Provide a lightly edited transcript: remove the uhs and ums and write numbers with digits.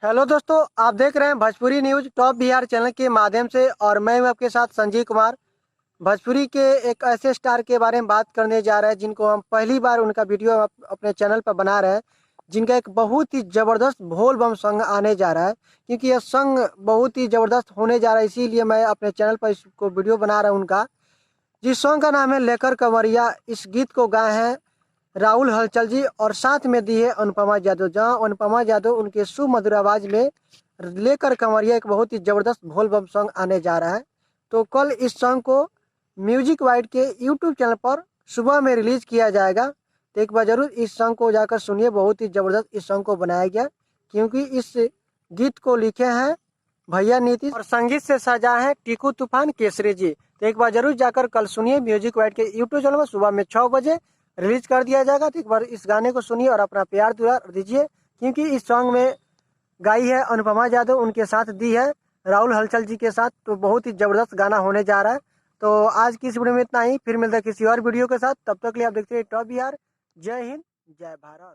Hello दोस्तों, आप देख रहे हैं Bhojpuri news top Bihar channel के माध्यम से और मैं हूं आपके साथ संजीव कुमार। भोजपुरी के एक ऐसे स्टार के बारे में बात करने जा रहे हैं जिनको हम पहली बार उनका वीडियो अपने चैनल पर बना रहे हैं, जिनका एक बहुत ही ज़बरदस्त भोल बम सॉन्ग आने जा रहा है। क्योंकि यह सॉन्ग बहुत ही ज़बरदस्त होने जा रहा है, इसीलिए मैं अपने चैनल पर इसको वीडियो बना रहा हूँ उनका। जिस सॉन्ग का नाम है लेकर कंवरिया। इस गीत को गाए हैं राहुल हलचल जी और साथ में दी है अनुपमा यादव, जहां अनुपमा यादव उनके सुमधुर आवाज में लेकर कंवरिया एक बहुत ही जबरदस्त भोल बम सॉन्ग आने जा रहा है। तो कल इस सॉन्ग को म्यूजिक वाइड के यूट्यूब चैनल पर सुबह में रिलीज किया जाएगा। तो एक बार जरूर इस सॉन्ग को जाकर सुनिए, बहुत ही जबरदस्त इस सॉन्ग को बनाया गया। क्योंकि इस गीत को लिखे हैं भैया नीतीश और संगीत से सजा है टीकू तूफान केसरी जी। तो एक बार जरूर जाकर कल सुनिए, म्यूजिक वाइड के यूट्यूब चैनल में सुबह में 6 बजे रिलीज कर दिया जाएगा। तो एक बार इस गाने को सुनिए और अपना प्यार दुलार दीजिए। क्योंकि इस सॉन्ग में गाई है अनुपमा यादव, उनके साथ दी है राहुल हलचल जी के साथ। तो बहुत ही जबरदस्त गाना होने जा रहा है। तो आज की इस वीडियो में इतना ही, फिर मिलता है किसी और वीडियो के साथ। तब तक के लिए आप देखते रहिए टॉप बिहार। जय हिंद, जय भारत।